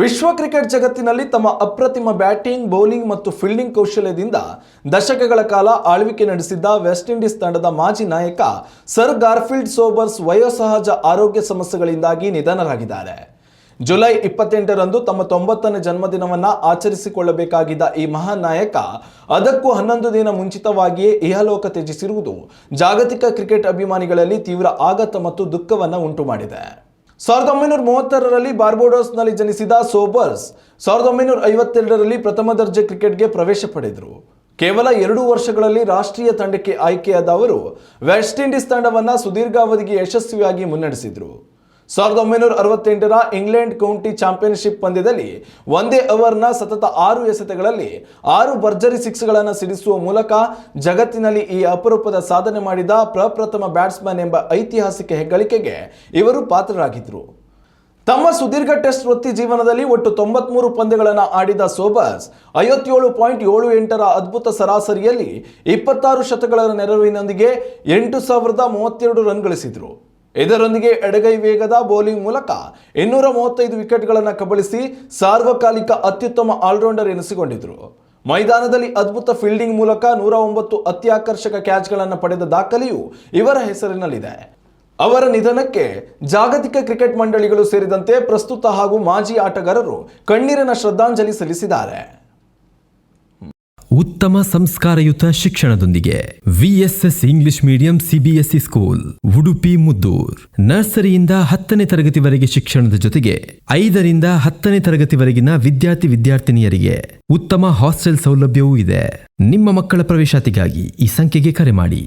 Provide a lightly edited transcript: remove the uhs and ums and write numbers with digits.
ವಿಶ್ವ ಕ್ರಿಕೆಟ್ ಜಗತ್ತಿನಲ್ಲಿ ತಮ್ಮ ಅಪ್ರತಿಮ ಬ್ಯಾಟಿಂಗ್, ಬೌಲಿಂಗ್ ಮತ್ತು ಫೀಲ್ಡಿಂಗ್ ಕೌಶಲ್ಯದಿಂದ ದಶಕಗಳ ಕಾಲ ಆಳ್ವಿಕೆ ನಡೆಸಿದ್ದ ವೆಸ್ಟ್ ಇಂಡೀಸ್ ತಂಡದ ಮಾಜಿ ನಾಯಕ ಸರ್ ಗಾರ್ಫೀಲ್ಡ್ ಸೋಬರ್ಸ್ ವಯೋಸಹಜ ಆರೋಗ್ಯ ಸಮಸ್ಯೆಗಳಿಂದಾಗಿ ನಿಧನರಾಗಿದ್ದಾರೆ. ಜುಲೈ 28ರಂದು ತಮ್ಮ 90ನೇ ಜನ್ಮದಿನವನ್ನು ಆಚರಿಸಿಕೊಳ್ಳಬೇಕಾಗಿದ್ದ ಈ ಮಹಾನ್ ನಾಯಕ ಅದಕ್ಕೂ 11 ದಿನ ಮುಂಚಿತವಾಗಿಯೇ ಇಹಲೋಕ ತ್ಯಜಿಸಿರುವುದು ಜಾಗತಿಕ ಕ್ರಿಕೆಟ್ ಅಭಿಮಾನಿಗಳಲ್ಲಿ ತೀವ್ರ ಆಘಾತ ಮತ್ತು ದುಃಖವನ್ನು ಉಂಟು ಮಾಡಿದೆ. 1936ರಲ್ಲಿ ಬಾರ್ಬಡೋಸ್ನಲ್ಲಿ ಜನಿಸಿದ ಸೋಬರ್ಸ್ 1952ರಲ್ಲಿ ಪ್ರಥಮ ದರ್ಜೆ ಕ್ರಿಕೆಟ್ಗೆ ಪ್ರವೇಶ ಪಡೆದರು. ಕೇವಲ 2 ವರ್ಷಗಳಲ್ಲಿ ರಾಷ್ಟ್ರೀಯ ತಂಡಕ್ಕೆ ಆಯ್ಕೆಯಾದ ಅವರು ವೆಸ್ಟ್ ಇಂಡೀಸ್ ತಂಡವನ್ನು ಸುದೀರ್ಘಾವಧಿಗೆ ಯಶಸ್ವಿಯಾಗಿ ಮುನ್ನಡೆಸಿದರು. 1968ರ ಇಂಗ್ಲೆಂಡ್ ಕೌಂಟಿ ಚಾಂಪಿಯನ್ಶಿಪ್ ಪಂದ್ಯದಲ್ಲಿ ಒಂದೇ ಓವರ್ನ ಸತತ 6 ಎಸೆತಗಳಲ್ಲಿ 6 ಭರ್ಜರಿ ಸಿಕ್ಸ್ಗಳನ್ನು ಸಿಡಿಸುವ ಮೂಲಕ ಜಗತ್ತಿನಲ್ಲಿ ಈ ಅಪರೂಪದ ಸಾಧನೆ ಮಾಡಿದ ಪ್ರಪ್ರಥಮ ಬ್ಯಾಟ್ಸ್ಮನ್ ಎಂಬ ಐತಿಹಾಸಿಕ ಹೆಗ್ಗಳಿಕೆಗೆ ಇವರು ಪಾತ್ರರಾಗಿದ್ದರು. ತಮ್ಮ ಸುದೀರ್ಘ ಟೆಸ್ಟ್ ವೃತ್ತಿ ಜೀವನದಲ್ಲಿ ಒಟ್ಟು 93 ಪಂದ್ಯಗಳನ್ನು ಆಡಿದ ಸೋಬರ್ಸ್ 57.78ರ ಅದ್ಭುತ ಸರಾಸರಿಯಲ್ಲಿ 26 ಶತಕಗಳ ನೆರವಿನೊಂದಿಗೆ 8032 ರನ್ ಗಳಿಸಿದರು. ಇದರೊಂದಿಗೆ ಎಡಗೈ ವೇಗದ ಬೌಲಿಂಗ್ ಮೂಲಕ 235 ವಿಕೆಟ್ಗಳನ್ನು ಕಬಳಿಸಿ ಸಾರ್ವಕಾಲಿಕ ಅತ್ಯುತ್ತಮ ಆಲ್ರೌಂಡರ್ ಎನಿಸಿಕೊಂಡಿದ್ದರು. ಮೈದಾನದಲ್ಲಿ ಅದ್ಭುತ ಫೀಲ್ಡಿಂಗ್ ಮೂಲಕ 109 ಅತ್ಯಾಕರ್ಷಕ ಕ್ಯಾಚ್ಗಳನ್ನು ಪಡೆದ ದಾಖಲೆಯು ಇವರ ಹೆಸರಿನಲ್ಲಿದೆ. ಅವರ ನಿಧನಕ್ಕೆ ಜಾಗತಿಕ ಕ್ರಿಕೆಟ್ ಮಂಡಳಿಗಳು ಸೇರಿದಂತೆ ಪ್ರಸ್ತುತ ಹಾಗೂ ಮಾಜಿ ಆಟಗಾರರು ಕಣ್ಣೀರಿನ ಶ್ರದ್ಧಾಂಜಲಿ ಸಲ್ಲಿಸಿದ್ದಾರೆ. ಉತ್ತಮ ಸಂಸ್ಕಾರಯುತ ಶಿಕ್ಷಣದೊಂದಿಗೆ VSS English medium CBSE school Udupi Muddur. ನರ್ಸರಿಯಿಂದ 10ನೇ ತರಗತಿವರೆಗೆ ಶಿಕ್ಷಣದ ಜೊತೆಗೆ 5ರಿಂದ 10ನೇ ತರಗತಿವರೆಗಿನ ವಿದ್ಯಾರ್ಥಿನಿಯರಿಗೆ ಉತ್ತಮ ಹಾಸ್ಟೆಲ್ ಸೌಲಭ್ಯವೂ ಇದೆ. ನಿಮ್ಮ ಮಕ್ಕಳ ಪ್ರವೇಶಾತಿಗಾಗಿ ಈ ಸಂಖ್ಯೆಗೆ ಕರೆ ಮಾಡಿ.